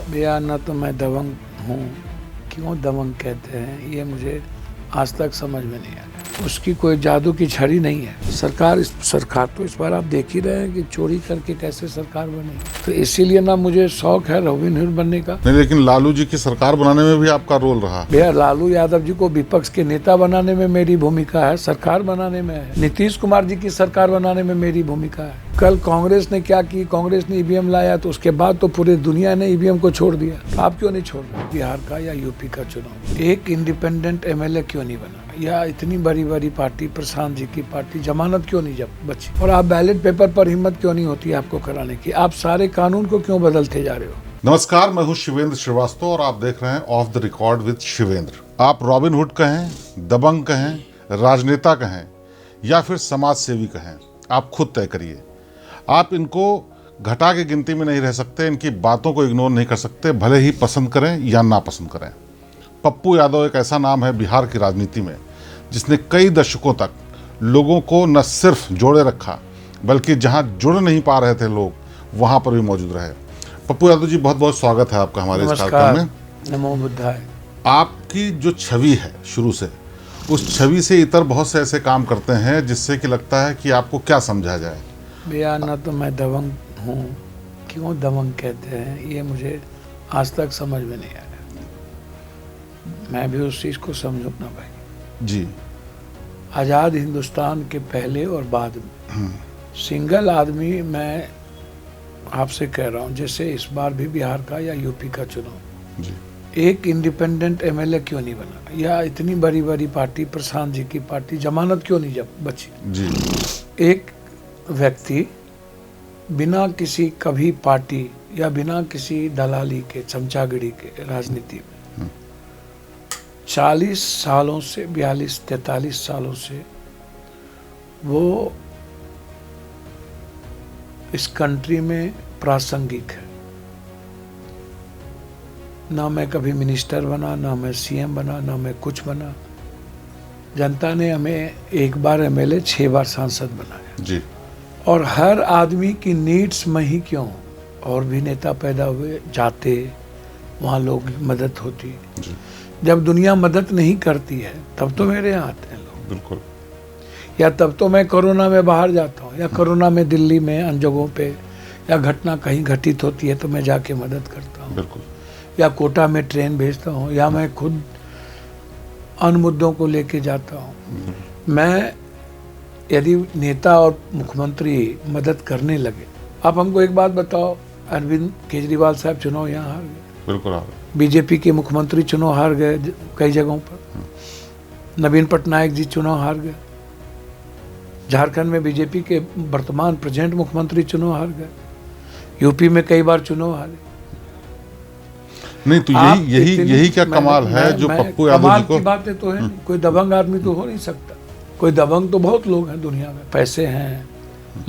भैया ना तो मैं दबंग हूँ, क्यों दबंग कहते हैं ये मुझे आज तक समझ में नहीं आया। उसकी कोई जादू की छड़ी नहीं है। सरकार तो इस बार आप देख ही रहे हैं कि चोरी करके कैसे सरकार बनी। तो इसीलिए ना मुझे शौक है रॉबिन हुड बनने का। नहीं, लेकिन लालू जी की सरकार बनाने में भी आपका रोल रहा। भैया लालू यादव जी को विपक्ष के नेता बनाने में मेरी भूमिका है, सरकार बनाने में है। नीतीश कुमार जी की सरकार बनाने में मेरी भूमिका है। कल कांग्रेस ने क्या की, कांग्रेस ने ईवीएम लाया तो उसके बाद तो पूरी दुनिया ने ईवीएम को छोड़ दिया। तो आप क्यों नहीं छोड़ रहे? बिहार का या यूपी का चुनाव एक इंडिपेंडेंट एमएलए क्यों नहीं बना? या इतनी बड़ी बड़ी पार्टी, प्रशांत जी की पार्टी, जमानत क्यों नहीं जब बची? और आप बैलेट पेपर पर हिम्मत क्यों नहीं होती आपको कराने की? आप सारे कानून को क्यों बदलते जा रहे हो? नमस्कार, मैं हूं शिवेंद्र श्रीवास्तव और आप देख रहे हैं of the record with Shivendra. आप रॉबिन हुड कहें, दबंग कहें, राजनेता कहें या फिर समाज सेवी कहें, आप खुद तय करिए। आप इनको घटा के गिनती में नहीं रह सकते, इनकी बातों को इग्नोर नहीं कर सकते, भले ही पसंद करें या ना पसंद करें। पप्पू यादव एक ऐसा नाम है बिहार की राजनीति में जिसने कई दशकों तक लोगों को न सिर्फ जोड़े रखा बल्कि जहां जुड़ नहीं पा रहे थे लोग वहां पर भी मौजूद रहे। पप्पू यादव जी, बहुत बहुत स्वागत है आपका हमारे इस कार्यक्रम में। नमो बुद्धाय। आपकी जो छवि है शुरू से, उस छवि से इतर बहुत से ऐसे काम करते हैं जिससे कि लगता है कि आपको क्या समझा जाए। भैया ना तो मैं दबंग हूँ, क्यों दबंग कहते हैं ये मुझे आज तक समझ में नहीं आया। मैं भी उस चीज़ को समझूँ ना भाई जी। आज़ाद हिंदुस्तान के पहले और बाद में सिंगल आदमी, मैं आपसे कह रहा हूँ, जैसे इस बार भी बिहार का या यूपी का चुनाव जी। एक इंडिपेंडेंट एमएलए क्यों नहीं बना? या इतनी बड़ी बड़ी पार्टी, प्रशांत जी की पार्टी, जमानत क्यों नहीं जब बची? जी। एक व्यक्ति बिना किसी कभी पार्टी या बिना किसी दलाली के, चमचागिरी के राजनीति में 40 सालों से, 42-43 सालों से वो इस कंट्री में प्रासंगिक है। ना मैं कभी मिनिस्टर बना, ना मैं सीएम बना, ना मैं कुछ बना। जनता ने हमें एक बार एमएलए, 6 बार सांसद बनाया जी। और हर आदमी की नीड्स में ही क्यों, और भी नेता पैदा हुए, जाते वहाँ लोग मदद होती। जी। जब दुनिया मदद नहीं करती है तब तो मेरे यहाँ आते हैं लोग। बिल्कुल। या तब तो मैं कोरोना में बाहर जाता हूँ, या कोरोना में दिल्ली में अन्य जगहों पे, या घटना कहीं घटित होती है तो मैं जाके मदद करता हूँ। बिल्कुल। या कोटा में ट्रेन भेजता हूँ, या मैं खुद अन्य मुद्दों को लेके जाता हूँ। मैं यदि नेता और मुख्यमंत्री मदद करने लगे, आप हमको एक बात बताओ, अरविंद केजरीवाल साहब चुनाव यहाँ हार गए। बिल्कुल। बीजेपी के मुख्यमंत्री चुनाव हार गए कई जगहों पर। नवीन पटनायक जी चुनाव हार गए। झारखंड में बीजेपी के वर्तमान प्रेजेंट मुख्यमंत्री चुनाव हार गए। यूपी में कई बार चुनाव हारे। नहीं तो यही क्या कमाल है जो पप्पू यादव जी को। की बातें तो है, कोई दबंग आदमी तो हो नहीं सकता। कोई दबंग तो बहुत लोग हैं दुनिया में, पैसे हैं,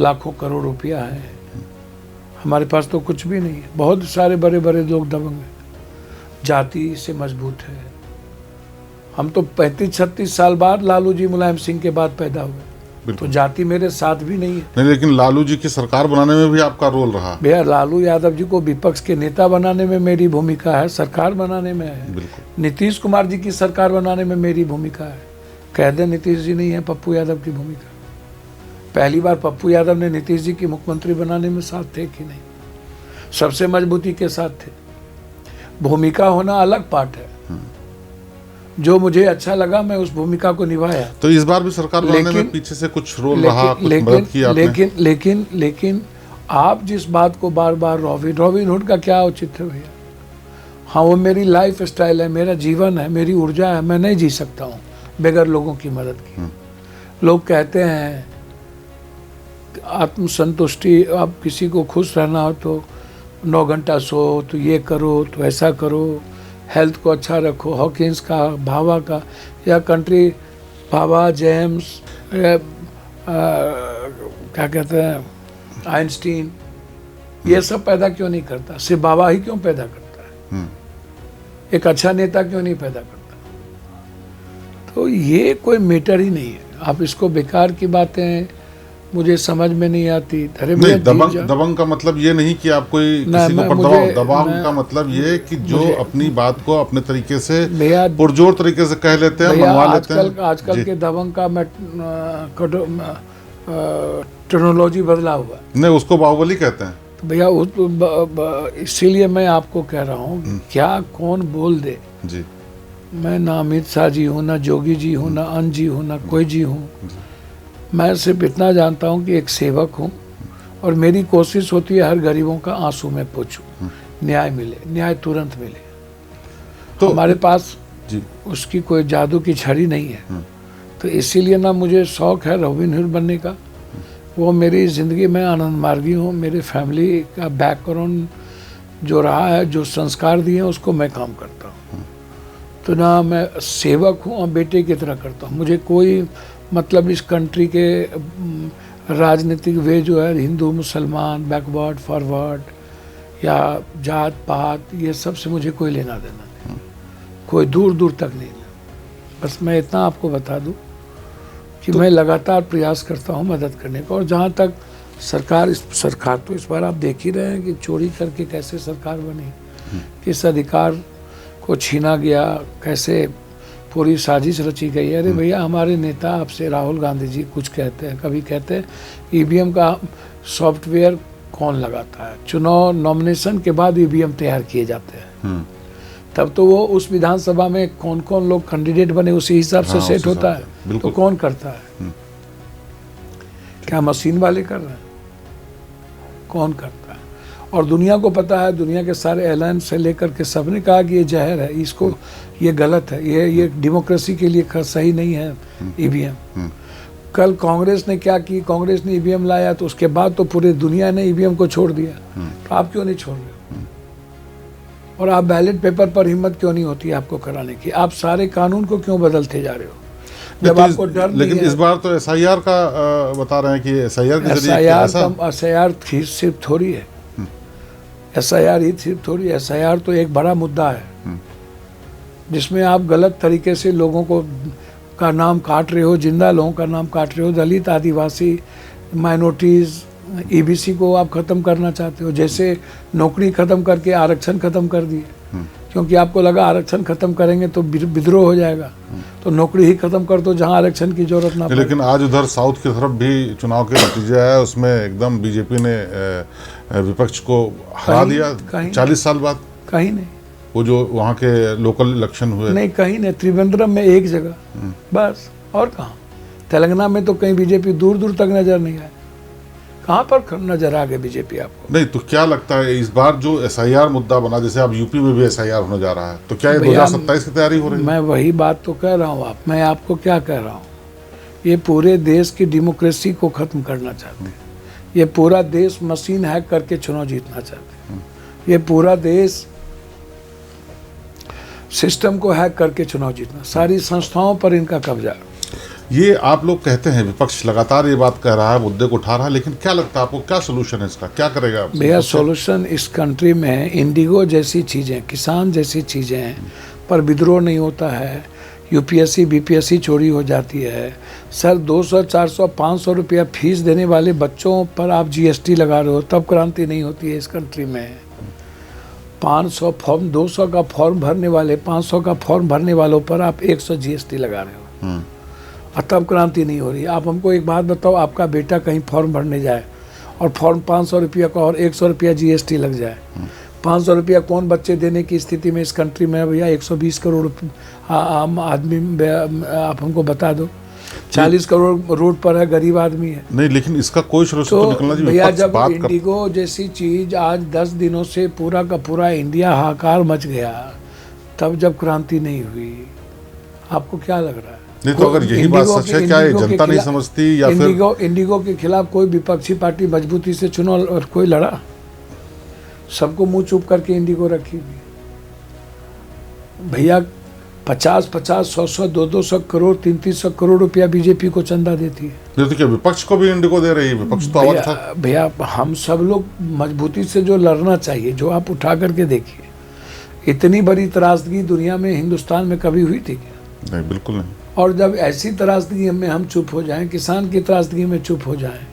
लाखों करोड़ रुपया है। हमारे पास तो कुछ भी नहीं है। बहुत सारे बड़े बड़े लोग दबंग हैं, जाति से मजबूत है। हम तो 35-36 साल बाद लालू जी, मुलायम सिंह के बाद पैदा हुए, तो जाति मेरे साथ भी नहीं है। नहीं, लेकिन लालू जी की सरकार बनाने में भी आपका रोल रहा। भैया लालू यादव जी को विपक्ष के नेता बनाने में मेरी भूमिका है, सरकार बनाने में है। बिल्कुल। नीतीश कुमार जी की सरकार बनाने में मेरी भूमिका है। कह दे नीतीश जी नहीं है, पप्पू यादव की भूमिका। पहली बार पप्पू यादव ने नीतीश जी की मुख्यमंत्री बनाने में साथ थे कि नहीं? सबसे मजबूती के साथ थे। भूमिका होना अलग पार्ट है। जो मुझे अच्छा लगा मैं उस भूमिका को निभाया। तो इस बार भी सरकार बनाने में पीछे से कुछ रोल रहा, कुछ मदद की आपने? लेकिन आप जिस बात को बार बार रॉबिन हुड का क्या औचित्य है भैया? हाँ, वो मेरी लाइफ स्टाइल है, मेरा जीवन है, मेरी ऊर्जा है। मैं नहीं जी सकता हूँ बगैर लोगों की मदद की। लोग कहते हैं आत्मसंतुष्टि, आप किसी को खुश रहना हो तो 9 घंटा सो, तो ये करो, तो ऐसा करो, हेल्थ को अच्छा रखो। हॉकिंस का, भाभा का, या कंट्री भाभा, जेम्स, क्या कहते हैं, आइंस्टीन, ये सब पैदा क्यों नहीं करता? सिर्फ बाबा ही क्यों पैदा करता है? एक अच्छा नेता क्यों नहीं पैदा करता? तो ये कोई मैटर ही नहीं है। आप इसको बेकार की बातें मुझे समझ में नहीं आती। अरे नहीं, भैया दबंग का मतलब ये नहीं कि आप कोई किसी को पर दबाव का मतलब ये कि जो अपनी बात को अपने तरीके से पुरजोर तरीके से कह लेते हैं, मनवा लेते हैं। आजकल के दबंग का टेक्नोलॉजी बदला हुआ। नहीं, उसको बाहुबली कहते हैं। तो भैया इसीलिए मैं आपको कह रहा हूँ, क्या कौन बोल दे जी, मैं ना अमित शाह जी हूँ, ना जोगी जी हूँ, ना अन जी हूँ, ना कोई जी हूँ। मैं सिर्फ इतना जानता हूँ कि एक सेवक हूँ और मेरी कोशिश होती है हर गरीबों का आंसू में पोंछूं, न्याय मिले, न्याय तुरंत मिले। तो हमारे पास जी उसकी कोई जादू की छड़ी नहीं है। तो इसीलिए ना मुझे शौक है रॉबिन हुड बनने का। वो मेरी ज़िंदगी में आनंद मार्गी हूँ। मेरी फैमिली का बैकग्राउंड जो रहा है, जो संस्कार दिए हैं, उसको मैं काम करता हूँ। तो ना मैं सेवक हूँ और बेटे की तरह करता हूँ। मुझे कोई मतलब इस कंट्री के राजनीतिक वे जो है, हिंदू मुसलमान, बैकवर्ड फॉरवर्ड या जात पात, ये सब से मुझे कोई लेना देना नहीं, कोई दूर दूर तक नहीं। बस मैं इतना आपको बता दूं कि मैं लगातार प्रयास करता हूं मदद करने का। और जहां तक सरकार तो इस बार आप देख ही रहे हैं कि चोरी करके कैसे सरकार बनी, किस अधिकार को छीना गया, कैसे पूरी साजिश रची गई है। अरे भैया, हमारे नेता आपसे राहुल गांधी जी कुछ कहते हैं, कभी कहते हैं ईवीएम का सॉफ्टवेयर कौन लगाता है, चुनाव नॉमिनेशन के बाद ईवीएम तैयार किए जाते हैं, तब तो वो उस विधानसभा में कौन कौन लोग कैंडिडेट बने उसी हिसाब से सेट होता है। तो कौन करता है? क्या मशीन वाले कर रहे हैं? कौन करता है? और दुनिया को पता है, दुनिया के सारे एयरलाइन से लेकर के सबने कहा कि ये जहर है, इसको ये गलत है, ये डेमोक्रेसी के लिए सही नहीं है ईवीएम। कल कांग्रेस ने क्या की, कांग्रेस ने ईवीएम लाया तो उसके बाद तो पूरे दुनिया ने ईवीएम को छोड़ दिया। तो आप क्यों नहीं छोड़ रहे हो? और आप बैलेट पेपर पर हिम्मत क्यों नहीं होती आपको कराने की? आप सारे कानून को क्यों बदलते जा रहे हो जब आपको डर नहीं है? लेकिन इस बार तो एसआईआर का बता रहे हैं कि एसआईआर के जरिए एसआईआर सिर्फ थोड़ी है, एसआईआर ही सिर्फ थोड़ी, एसआईआर तो एक बड़ा मुद्दा है जिसमें आप गलत तरीके से लोगों को का नाम काट रहे हो, जिंदा लोगों का नाम काट रहे हो, दलित, आदिवासी, माइनॉरिटीज़, ईबीसी को आप ख़त्म करना चाहते हो। जैसे नौकरी ख़त्म करके आरक्षण ख़त्म कर दिए, क्योंकि आपको लगा आरक्षण ख़त्म करेंगे तो विद्रोह हो जाएगा, तो नौकरी ही ख़त्म कर दो जहां आरक्षण की जरूरत ना पड़े। लेकिन आज उधर साउथ की तरफ भी चुनाव के नतीजे है, उसमें एकदम बीजेपी ने विपक्ष को हरा दिया 40 साल बाद। कहीं नहीं, वो जो वहाँ के लोकल इलेक्शन हुए नहीं, कहीं नहीं, त्रिवेंद्रम में एक जगह बस, और कहाँ? तेलंगाना में तो कहीं बीजेपी दूर दूर तक नजर नहीं आए। कहाँ पर नजर आ गए बीजेपी आपको? नहीं, तो क्या लगता है इस बार जो एसआईआर मुद्दा बना, जैसे अब यूपी में भी एसआईआर होने जा रहा है, तो क्या ये 2027 की तैयारी हो रही है? मैं वही बात तो कह रहा हूँ। मैं आपको क्या कह रहा हूँ, ये पूरे देश की डेमोक्रेसी को खत्म करना चाहते हैं। ये पूरा देश मशीन हैक करके चुनाव जीतना चाहते हैं। ये पूरा देश सिस्टम को हैक करके चुनाव जीतना, सारी संस्थाओं पर इनका कब्जा। ये आप लोग कहते हैं, विपक्ष लगातार ये बात कह रहा है, मुद्दे को उठा रहा है, लेकिन क्या लगता है आपको, क्या सोल्यूशन है इसका? क्या करेगा भैया? सोल्यूशन इस कंट्री में इंडिगो जैसी चीज़ें, किसान जैसी चीज़ें हैं पर विद्रोह नहीं होता है। यूपीएससी बीपीएससी चोरी हो जाती है। सर 200 400 500 रुपया फीस देने वाले बच्चों पर आप जीएसटी लगा रहे हो, तब क्रांति नहीं होती है इस कंट्री में। 500 फॉर्म 200 का फॉर्म भरने वाले, 500 का फॉर्म भरने वालों पर आप 100 जीएसटी लगा रहे हो, और तब क्रांति नहीं हो रही। आप हमको एक बात बताओ, आपका बेटा कहीं फॉर्म भरने जाए और फॉर्म 500 रुपया का और 100 रुपया जीएसटी लग जाए, 500 रुपया कौन बच्चे देने की स्थिति में इस कंट्री में है भैया? 120 करोड़ आम आदमी, आप हमको बता दो। 40 करोड़ रोड पर है, गरीब आदमी है। नहीं, लेकिन इसका कोई सोल्यूशन तो निकलना चाहिए भैया। जब इंडिगो जैसी चीज आज 10 दिनों से पूरा का पूरा इंडिया हाहाकार मच गया, तब जब क्रांति नहीं हुई, आपको क्या लग रहा है? नहीं, तो अगर यही बात सच है, क्या ये जनता नहीं समझती या फिर इंडिगो के खिलाफ कोई विपक्षी पार्टी मजबूती से चुनाव और कोई लड़ा? सबको मुंह चुप करके इंडिगो रखी हुई भैया। 50-50, 100-100, 200 करोड़, 300 करोड़ रुपया बीजेपी को चंदा देती है। तो क्या विपक्ष को भी इंडिगो दे रही है? विपक्ष तो आवाज था भैया। हम सब लोग मजबूती से जो लड़ना चाहिए, जो आप उठा करके देखिए, इतनी बड़ी त्रासदी दुनिया में, हिंदुस्तान में कभी हुई थी क्या? नहीं, बिल्कुल नहीं। और जब ऐसी त्रासदी में हम चुप हो जाएं, किसान की त्रासदी में चुप हो जाएं,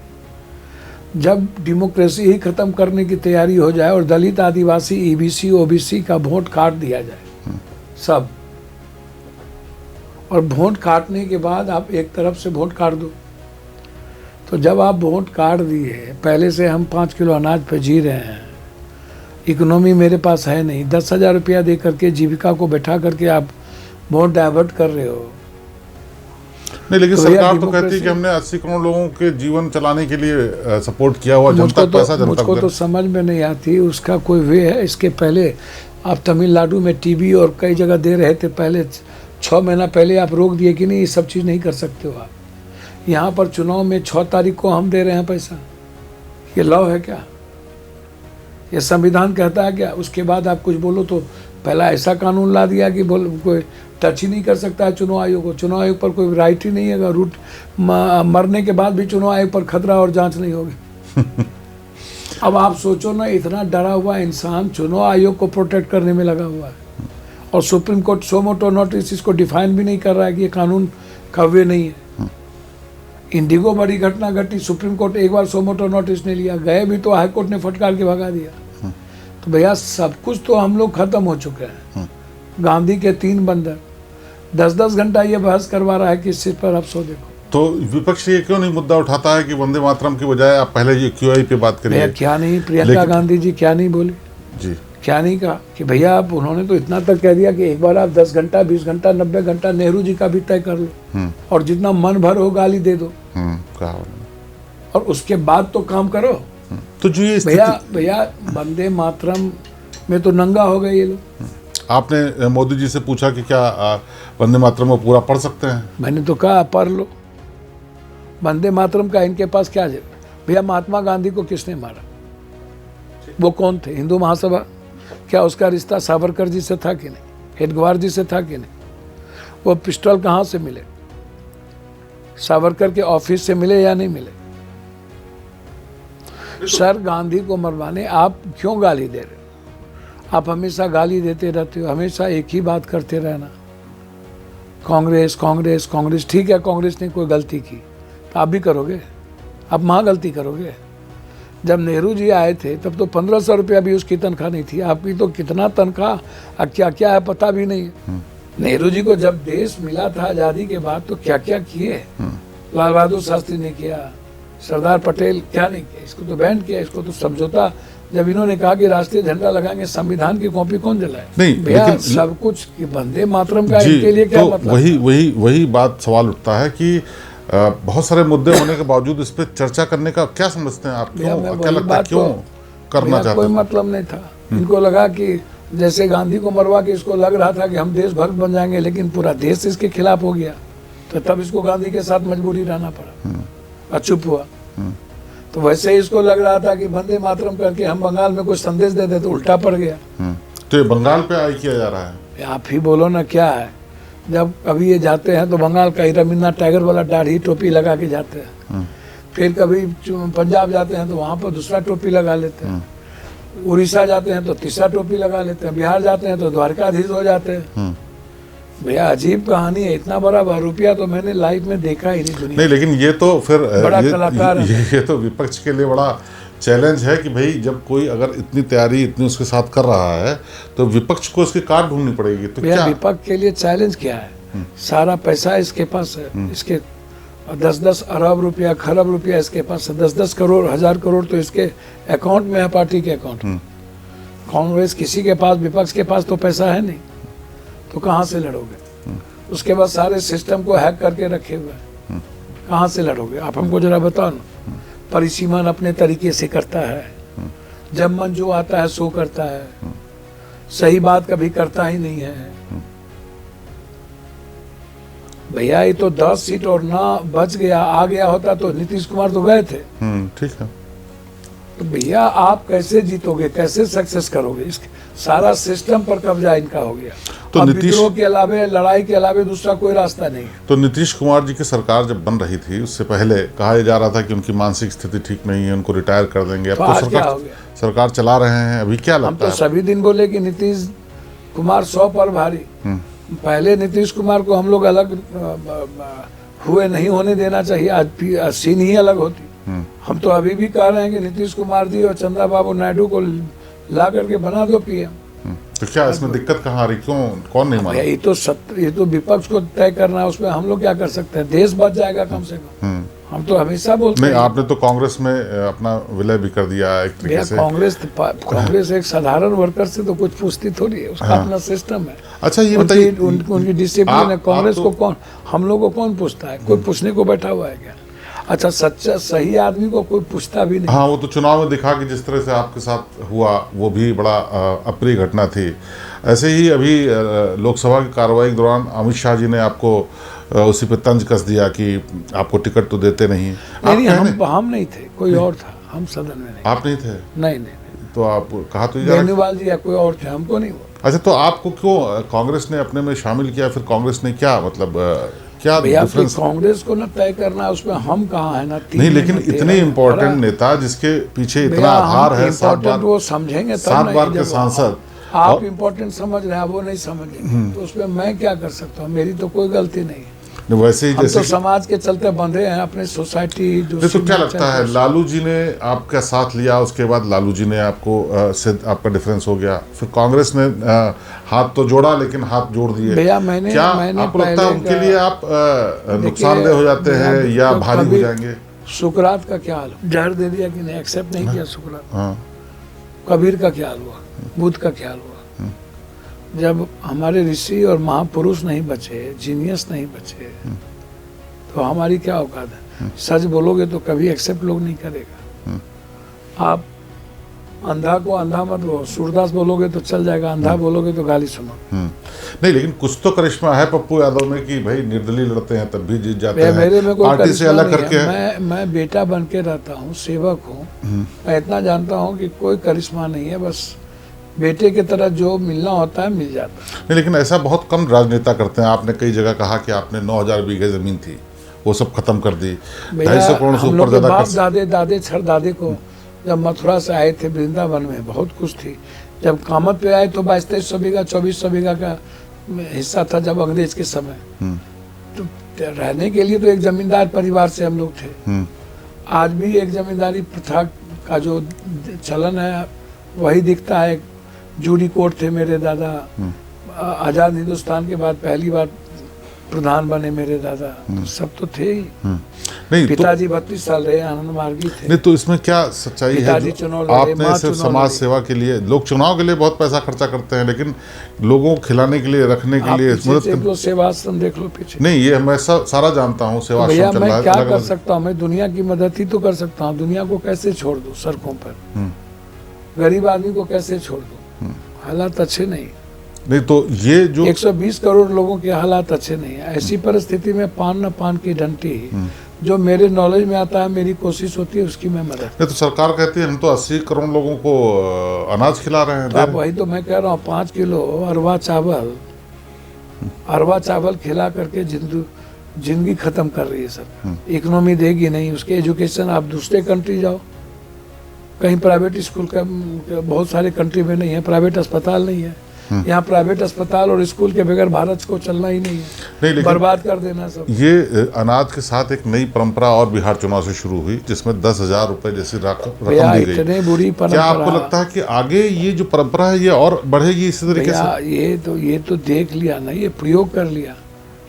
जब डेमोक्रेसी ही खत्म करने की तैयारी हो जाए और दलित, आदिवासी, ईबीसी, ओबीसी का वोट काट दिया जाए सब, और वोट काटने के बाद आप एक तरफ से वोट काट दो, तो जब आप वोट काट दिए, पहले से हम 5 किलो अनाज पे जी रहे हैं, इकोनॉमी मेरे पास है नहीं, 10,000 रुपया दे करके जीविका को बैठा करके आप वोट डाइवर्ट कर रहे हो। नहीं, लेकिन तो सरकार तो कहती है कि हमने 80 करोड़ लोगों के जीवन चलाने के लिए सपोर्ट किया हुआ, जनता पैसा जनता मुझको तो समझ में नहीं आती उसका कोई वे है। इसके पहले आप तमिलनाडु में टीबी और कई जगह दे रहे थे, पहले 6 महीना पहले आप रोक दिए कि नहीं, ये सब चीज़ नहीं कर सकते हो आप। यहाँ पर चुनाव में 6 तारीख को हम दे रहे हैं पैसा, ये लॉ है क्या? ये संविधान कहता है क्या? उसके बाद आप कुछ बोलो तो पहला ऐसा कानून ला दिया कि कोई टच ही नहीं कर सकता है चुनाव आयोग को। चुनाव आयोग पर कोई राइट ही नहीं है, रूट मरने के बाद भी चुनाव आयोग पर खतरा और जांच नहीं होगी। अब आप सोचो ना, इतना डरा हुआ इंसान चुनाव आयोग को प्रोटेक्ट करने में लगा हुआ है, और सुप्रीम कोर्ट सो मोटो नोटिस इसको डिफाइन भी नहीं कर रहा है कि ये कानून काव्य नहीं है। इंडिगो बड़ी घटना घटी, सुप्रीम कोर्ट एक बार सो मोटो नोटिस नहीं लिया, गए भी तो हाई कोर्ट ने फटकार के भगा दिया। तो भैया सब कुछ तो हम लोग खत्म हो चुके हैं। गांधी के 3 बंदर 10-10 घंटा ये बहस करवा रहा है कि इस चीज पर आप सो देखो। तो विपक्ष ये क्यों नहीं मुद्दा उठाता है कि वंदे मातरम की बजाय आप पहले ये QI पे बात करिए? क्या नहीं प्रियंका गांधी जी क्या नहीं बोली जी, क्या नहीं कहा कि भैया आप, उन्होंने तो इतना तक कह दिया कि एक बार आप 10 घंटा 20 घंटा 90 घंटा नेहरू जी का भी तय कर लो, और जितना मन भर हो गाली दे दो, कहा, और उसके बाद तो काम करो। तो जो ये भैया वंदे मातरम में तो नंगा हो गए ये लोग। आपने मोदी जी से पूछा कि क्या वंदे मातरम को पूरा पढ़ सकते हैं? मैंने तो कहा पढ़ लो वंदे मातरम का, इनके पास क्या है? भैया महात्मा गांधी को किसने मारा? वो कौन थे? हिंदू महासभा? क्या उसका रिश्ता सावरकर जी से था कि नहीं? हेडगेवार जी से था कि नहीं? वो पिस्टल कहाँ से मिले? सावरकर के ऑफिस से मिले या नहीं मिले? सर, गांधी को मरवाने आप क्यों गाली दे रहे हो? आप हमेशा गाली देते रहते हो, हमेशा एक ही बात करते रहना, कांग्रेस कांग्रेस कांग्रेस। ठीक है, कांग्रेस ने कोई गलती की तो आप भी करोगे, आप महा गलती करोगे। जब नेहरू जी आए थे तब तो 1500 रुपया भी उसकी तनख्वाह नहीं थी, आपकी तो कितना तनख्वाह क्या क्या है पता भी नहीं है। नेहरू जी को जब देश मिला था आज़ादी के बाद तो क्या क्या किए, लाल बहादुर शास्त्री ने किया, सरदार पटेल क्या नहीं किया, इसको तो बैन किया, इसको तो समझौता। जब इन्होंने कहा कि राष्ट्रीय झंडा लगाएंगे, संविधान की कॉपी कौन जलाए? नहीं, भैया सब कुछ वंदे मातरम का इनके लिए क्या तो मतलब? वही बात सवाल उठता है कि बहुत सारे मुद्दे होने के बावजूद इस पर चर्चा करने का क्या समझते हैं आप? क्यों, क्या लगता है क्यों करना चाहते हैं? कोई मतलब नहीं था। इनको लगा कि जैसे गांधी को मरवा के इसको लग रहा था कि हम देशभक्त बन जाएंगे, लेकिन पूरा देश इसके खिलाफ हो गया, तो तब इसको गांधी के साथ मजबूरी रहना पड़ा और चुप हुआ। तो वैसे ही इसको लग रहा था कि वंदे मातरम करके हम बंगाल में कुछ संदेश दे दे, तो उल्टा पड़ गया। तो ये बंगाल पे आई किया जा रहा है? आप ही बोलो ना क्या है। जब कभी ये जाते हैं तो बंगाल का रविन्द्रनाथ टैगोर वाला दाढ़ी टोपी लगा के जाते हैं, फिर कभी पंजाब जाते हैं तो वहाँ पर दूसरा टोपी लगा लेते हैं, उड़ीसा जाते हैं तो तीसरा टोपी लगा लेते हैं, बिहार जाते हैं तो द्वारकाधीश हो जाते हैं। भैया अजीब कहानी है, इतना बड़ा रुपया तो मैंने लाइफ में देखा ही नहीं दुनिया। नहीं, लेकिन ये तो फिर बड़ा कलाकार है। ये तो विपक्ष के लिए बड़ा चैलेंज है कि भाई जब कोई अगर इतनी तैयारी इतनी उसके साथ कर रहा है तो विपक्ष को इसकी काट ढूंढनी पड़ेगी। तो क्या विपक्ष के लिए चैलेंज क्या है? सारा पैसा इसके पास है, इसके 10-10 अरब रुपया खरब रुपया इसके पास है, 10-10 करोड़ 1000 करोड़ तो इसके अकाउंट में है, पार्टी के अकाउंट में। कांग्रेस किसी के पास, विपक्ष के पास तो पैसा है नहीं, तो कहाँ से लड़ोगे? उसके बाद सारे सिस्टम को हैक करके रखे हुए हैं, कहाँ से लड़ोगे? आप हमको जरा बताओ ना। परिसीमन अपने तरीके से करता है, जब मन जो आता है सो करता है, सही बात कभी करता ही नहीं है। भैया ये तो 10 सीट और ना बच गया, आ गया होता तो नीतीश कुमार तो गए थे। ठीक है। तो भैया आप कैसे जीतोगे, कैसे सक्सेस करोगे? इसके सारा सिस्टम पर कब्जा इनका हो गया। तो विद्रोह के अलावे, लड़ाई के अलावे दूसरा कोई रास्ता नहीं है। तो नीतीश कुमार जी की सरकार जब बन रही थी उससे पहले कहा जा रहा था कि उनकी मानसिक स्थिति ठीक नहीं है, उनको रिटायर कर देंगे। अब तो सरकार चला रहे हैं, अभी क्या लगता है? हम तो सभी दिन बोले कि नीतीश कुमार 100 पर भारी। पहले नीतीश कुमार को हम लोग अलग हुए नहीं होने देना चाहिए, आज सीन ही अलग होती। हम तो अभी भी कह रहे हैं कि नीतीश कुमार जी और चंद्रा बाबू नायडू को ला करके बना दो पीएम। तो क्या इसमें दिक्कत कहाँ आ रही, क्यों, कौन नहीं माना? ये तो विपक्ष को तय करना है, उसमें हम लोग क्या कर सकते हैं? देश बच जाएगा कम से कम। हम तो हमेशा बोलते हैं। नहीं, आपने तो कांग्रेस में अपना विलय भी कर दिया एक तरीके से। कांग्रेस एक साधारण वर्कर से तो कुछ पूछती थोड़ी है, उसका अपना सिस्टम है। अच्छा, ये बताइए, उनकी डिसिप्लिन है। कांग्रेस को कौन, हम लोग को कौन पूछता है? कोई पूछने को बैठा हुआ है क्या? अच्छा, सच्चा सही आदमी को कोई पूछता भी नहीं। हाँ, वो तो चुनाव में दिखा कि जिस तरह से आपके साथ हुआ वो भी बड़ा अप्रिय घटना थी। ऐसे ही अभी लोकसभा की कार्रवाई के दौरान अमित शाह जी ने आपको उसी पे तंज कस दिया कि आपको टिकट तो देते नहीं। नहीं, हम नहीं थे, कोई और था। हम सदन में नहीं। आप नहीं थे? नहीं। तो आप कहा तो बेनीवाल जी या कोई और थे, हमको नहीं हुआ। अच्छा, तो आपको क्यों कांग्रेस ने अपने में शामिल किया? फिर कांग्रेस ने क्या मतलब क्या डिफरेंस? कांग्रेस को ना तय करना, उसमें हम कहाँ है ना। नहीं, लेकिन इतने इम्पोर्टेंट नेता जिसके पीछे इतना आधार है, 7 बार वो समझेंगे, 7 बार के सांसद, आप इम्पोर्टेंट समझ रहे हैं, वो नहीं समझेंगे, तो उसमें मैं क्या कर सकता हूँ? मेरी तो कोई गलती नहीं है। वैसे ही जैसे तो समाज के चलते बंधे हैं अपने सोसाइटी। तो क्या लगता है, लालू जी ने आपका साथ लिया, उसके बाद लालू जी ने आपको आपका डिफरेंस हो गया, फिर कांग्रेस ने हाथ तो जोड़ा लेकिन हाथ जोड़ दिए। भैया क्या आपको लगता है उनके लिए आप नुकसानदेह हो जाते हैं या भारी हो जाएंगे? सुकरात का क्या हाल, जहर दे दिया कि नहीं, एक्सेप्ट नहीं किया सुकरात। कबीर का क्या हाल हुआ, बुद्ध का क्या हाल हुआ? जब हमारे ऋषि और महापुरुष नहीं बचे, जीनियस नहीं बचे, तो हमारी क्या औकात है? सच बोलोगे तो कभी एक्सेप्ट लोग नहीं करेगा। आप अंधा को अंधा मत बोलो, सूरदास बोलोगे तो चल जाएगा, अंधा बोलोगे तो गाली सुनो। नहीं, लेकिन कुछ तो करिश्मा है पप्पू यादव में कि भाई निर्दलीय लड़ते हैं तब भी जीत जाते हैं। मेरे में कोई पार्टी से अलग करके मैं बेटा बन के रहता हूँ, सेवक हूँ। मैं इतना जानता हूँ कि कोई करिश्मा नहीं है, बस बेटे की तरह जो मिलना होता है मिल जाता है। नहीं, लेकिन ऐसा बहुत कम राजनेता करते हैं। आपने कई जगह कहा कि आपने 9000 बीघे जमीन थी, वो सब खत्म कर दी। 250 करोड़ से ऊपर ज्यादा बाप दादे छर दादे को जब मथुरा से आए थे वृंदावन में बहुत कुछ थी। जब कामत पे आए तो 2200 बीघा 2400 बीघा का हिस्सा था जब अंग्रेज के समय। तो रहने के लिए तो एक जमींदार परिवार से हम लोग थे। आज भी एक जमींदारी प्रथा का जो चलन है वही दिखता है। जूरी कोट थे मेरे दादा, आजाद हिंदुस्तान के बाद पहली बार प्रधान बने मेरे दादा, तो सब तो थे ही। नहीं, पिताजी 32 साल रहे, आनंद मार्गी थे। नहीं, तो इसमें क्या सच्चाई है? आपने सिर्फ समाज सेवा के लिए, लोग चुनाव के लिए बहुत पैसा खर्चा करते हैं, लेकिन लोगों को खिलाने के लिए, रखने के लिए मदद, सेवा आश्रम देख लो पीछे। नहीं, ये मैं सारा जानता हूँ, सेवा आश्रम चल रहा है। मैं क्या कर सकता हूँ? मैं दुनिया की मदद ही तो कर सकता हूँ। दुनिया को कैसे छोड़ दूँ सड़कों पर? गरीब आदमी को कैसे छोड़ दूँ? हालात अच्छे नहीं। तो ये जो 120 करोड़ लोगों के हालात अच्छे नहीं है। ऐसी परिस्थिति में पान न पान की डंटी, जो मेरे नॉलेज में आता है, मेरी कोशिश होती है उसकी मैं मदद। नहीं, तो सरकार कहती है हम तो 80 करोड़ लोगों को अनाज खिला रहे हैं। तो वही तो मैं कह रहा हूँ, 5 किलो अरवा चावल खिला करके जिंदगी खत्म कर रही है सर। इकोनॉमी देगी नहीं, उसके एजुकेशन। आप दूसरे कंट्री जाओ, कहीं प्राइवेट स्कूल का बहुत सारे कंट्री में नहीं है, प्राइवेट अस्पताल नहीं है। यहाँ प्राइवेट अस्पताल और स्कूल के बगैर भारत को चलना ही नहीं है। बर्बाद कर देना सब। ये अनाज के साथ एक नई परंपरा और बिहार चुनाव से शुरू हुई, जिसमें 10,000 रुपए जैसी रकम दी गई। इतनी बुरी परंपरा। क्या आपको लगता है कि आगे ये जो परंपरा है ये और बढ़ेगी इसी तरीके से? ये तो देख लिया ना, ये प्रयोग कर लिया।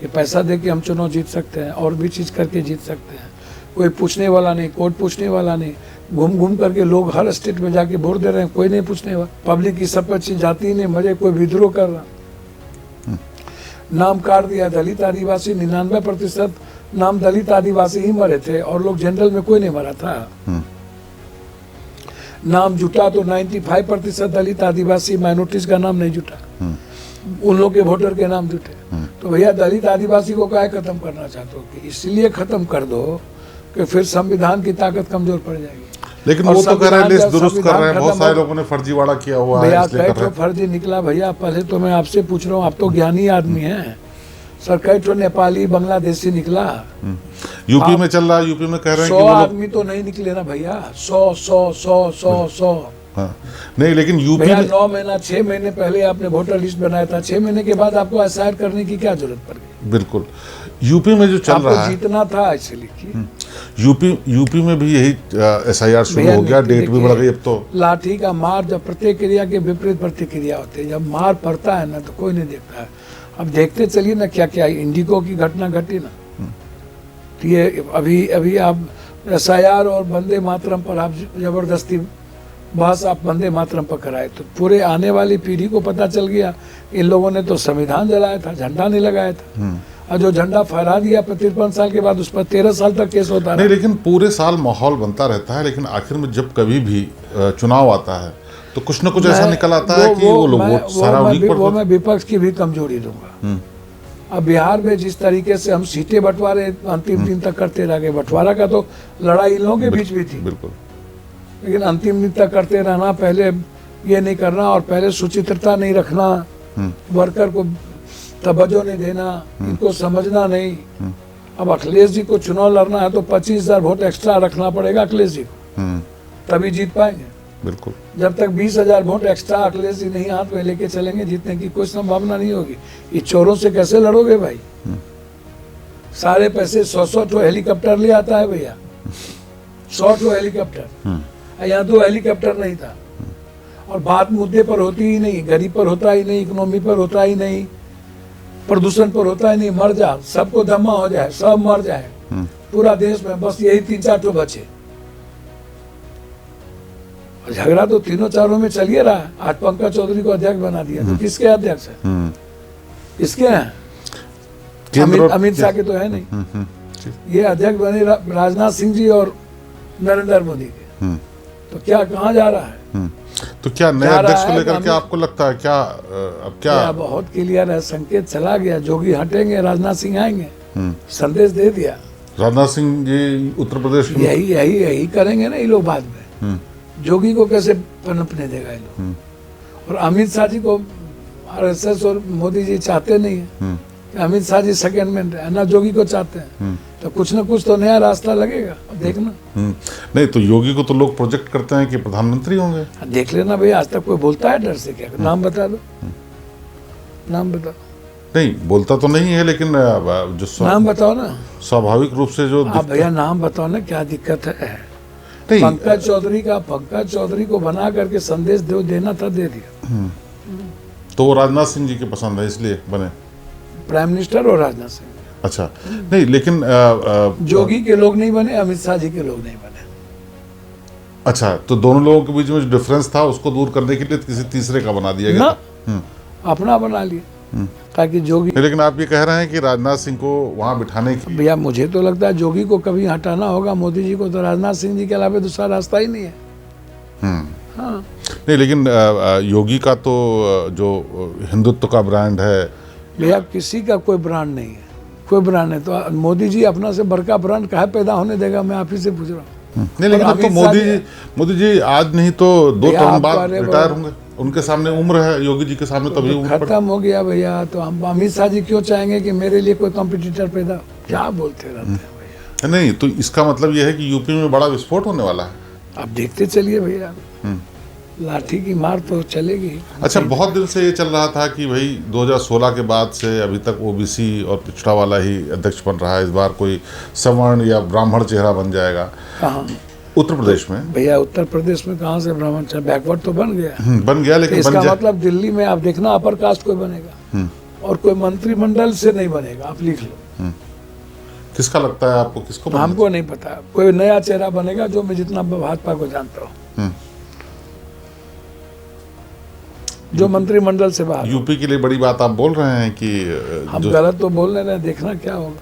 ये पैसा दे के हम चुनाव जीत सकते हैं, और भी चीज करके जीत सकते हैं। कोई पूछने वाला नहीं, कोर्ट पूछने वाला नहीं। घूम करके लोग हर स्टेट में जाके वोट दे रहे हैं, कोई नहीं पूछने वाला। पब्लिक की सब चीज जाती ही नहीं, मजे कोई विद्रोह कर रहा। नाम काट दिया दलित आदिवासी, 99% नाम दलित आदिवासी ही मरे थे, और लोग जनरल में कोई नहीं मरा था। नाम जुटा तो 95% दलित आदिवासी माइनॉरिटीज का नाम नहीं जुटा, उन लोग के वोटर के नाम जुटे। तो भैया दलित आदिवासी को काहे खत्म करना चाहते हो? कि इसलिए खत्म कर दो कि फिर संविधान की ताकत कमजोर पड़ जाएगी। लेकिन वो तो कह रहे हैं लिस्ट दुरुस्त कर रहे हैं, बहुत सारे लोगों ने फर्जीवाड़ा किया हुआ है, इसलिए कर रहे हैं। फर्जी निकला भैया। पहले तो मैं आपसे पूछ रहा हूँ, आप तो ज्ञानी आदमी हैं। सरकारी तो नेपाली बांग्लादेशी निकला। यूपी में चल रहा है, यूपी में कह रहे हैं 100 आदमी तो नहीं निकले ना भैया। 100 नहीं, लेकिन यूपी में 9 महीना 6 महीने पहले आपने वोटर लिस्ट बनाया था, 6 महीने के बाद आपको एसआईआर करने की क्या जरूरत पड़ गई? बिल्कुल। यूपी में जो चल रहा है, जीतना था इसलिए कि यूपी में भी यही SIR शुरू हो गया, डेट भी बढ़ गई अब तो। लाठी का मार, जब प्रतिक्रिया के विपरीत प्रतिक्रिया होती है, जब मार पड़ता है ना तो कोई नहीं देखता है। अब देखते चलिए ना क्या क्या इंडिको की घटना घटी ना, तो ये अभी आप SIR और वंदे मातरम पर आप जबरदस्ती बहस आप वंदे मातरम पर कराए, तो पूरे आने वाली पीढ़ी को पता चल गया इन लोगों ने तो संविधान जलाया था, झंडा नहीं लगाया था, और जो झंडा फहरा दिया 53 साल के बाद उस पर 13 साल तक केस होता नहीं, लेकिन पूरे साल माहौल बनता रहता है, लेकिन आखिर में जब कभी भी चुनाव आता है तो कुछ न कुछ ऐसा निकल आता है कि वो लोग वोट सारा उन्हीं पर। वो मैं विपक्ष की भी कमजोरी दूंगा। अब बिहार में जिस तरीके से हम सीटें बंटवारे अंतिम दिन तक करते रह गए, बंटवारा का तो लड़ाई इन लोगों के बीच भी थी, बिल्कुल, लेकिन अंतिम दिन तक करते रहना, पहले ये नहीं करना और पहले सुचित्रता नहीं रखना, वर्कर को तवज्जो नहीं देना, इनको समझना नहीं। अब अखिलेश जी को चुनाव लड़ना है तो 25,000 वोट एक्स्ट्रा रखना पड़ेगा अखिलेश जी को, तभी जीत पाएंगे। बिल्कुल, जब तक 20,000 वोट एक्स्ट्रा अखिलेश जी नहीं हाथ में लेके चलेंगे, जीतने की कोई संभावना नहीं होगी। ये चोरों से कैसे लड़ोगे भाई? सारे पैसे 100-100 ठो हेलीकॉप्टर ले आता है भैया, 100 ठो हेलीकॉप्टर, यहाँ तो हेलीकॉप्टर नहीं था। और बात मुद्दे पर होती ही नहीं, गरीब पर होता ही नहीं, इकोनॉमी पर होता ही नहीं, प्रदूषण पर होता ही नहीं। मर जा, सबको दमा हो जाए, सब मर जाए पूरा देश में, बस यही 3-4 ठो बचे। झगड़ा तो तीनों चारों में चलिए रहा है। आज पंकज चौधरी को अध्यक्ष बना दिया, तो किसके अध्यक्ष है? इसके हैं, अमित शाह के तो है नहीं। ये अध्यक्ष बने राजनाथ सिंह जी और नरेंद्र मोदी के, तो क्या कहाँ जा रहा है? तो क्या नए अध्यक्ष को लेकर के आपको लगता है क्या अब क्या? बहुत क्लियर है, संकेत चला गया, जोगी हटेंगे, राजनाथ सिंह आएंगे, संदेश दे दिया। राजनाथ सिंह जी उत्तर प्रदेश में यही करेंगे ना ये लोग बाद में। जोगी को कैसे पनपने देगा ये लोग? और अमित शाह जी को RSS और मोदी जी चाहते नहीं है कि अमित शाह जी सेकेंड में है ना, जोगी को चाहते हैं, तो कुछ ना कुछ तो नया रास्ता लगेगा, देखना। नहीं तो योगी को तो लोग प्रोजेक्ट करते हैं कि प्रधानमंत्री होंगे। देख लेना भैया, आज तक कोई बोलता है डर से? क्या नाम बता दो, नाम बताओ। नहीं बोलता तो नहीं है, लेकिन जो नाम बताओ ना, स्वाभाविक रूप से जो आप भैया नाम बताओ ना, क्या दिक्कत है? पंकज चौधरी को बना करके संदेश देना था, दे दिया। तो वो राजनाथ सिंह जी के पसंद है इसलिए बने प्राइम मिनिस्टर, और राजनाथ सिंह। अच्छा, नहीं लेकिन जोगी के लोग नहीं बने, अमित शाह जी के लोग नहीं बने। अच्छा, तो दोनों लोगों के बीच में जो डिफरेंस था उसको दूर करने के लिए किसी तीसरे का बना दिया गया, अपना बना लिया ताकि जोगी। लेकिन आप ये कह रहे हैं कि राजनाथ सिंह को वहां बिठाने की। भैया मुझे तो लगता है जोगी को कभी हटाना होगा मोदी जी को, तो राजनाथ सिंह जी के अलावा दूसरा रास्ता ही नहीं है। हाँ, नहीं लेकिन योगी का तो जो हिंदुत्व का ब्रांड है। भैया किसी का कोई ब्रांड नहीं है, कोई ब्रांड है तो मोदी जी अपना से बड़का ब्रांड कहाँ पैदा होने देगा? मैं आप ही से पूछ रहा हूँ। नहीं लेकिन अब तो मोदी जी आज नहीं तो 2 टर्म बाद रिटायर होंगे, उनके सामने उम्र है, योगी जी के सामने तभी उम्र खत्म हो गया भैया। तो हम अमित शाह जी क्यों चाहेंगे कि मेरे लिए कोई कॉम्पिटिटर पैदा? क्या बोलते रहते हैं भैया? नहीं तो इसका मतलब यह है कि यूपी में बड़ा विस्फोट होने वाला है। आप देखते चलिए भैया, लाठी की मार तो चलेगी। अच्छा, बहुत दिन से ये चल रहा था कि भाई 2016 के बाद से अभी तक OBC और पिछड़ा वाला ही अध्यक्ष बन रहा है, इस बार कोई सवर्ण या ब्राह्मण चेहरा बन जाएगा। कहाँ? उत्तर प्रदेश में। भैया उत्तर प्रदेश में कहाँ से ब्राह्मण चेहरा? बैकवर्ड तो बन गया, लेकिन इसका मतलब दिल्ली में आप देखना अपर कास्ट कोई बनेगा और कोई मंत्रिमंडल से नहीं बनेगा, आप लिख लो। किसका लगता है आपको? किसको? हमको नहीं पता, कोई नया चेहरा बनेगा जो मैं जितना भाजपा को जानता हूँ, जो मंत्रिमंडल से बाहर। यूपी के लिए बड़ी बात आप बोल रहे हैं कि हम गलत तो बोल रहे हैं, देखना क्या होगा।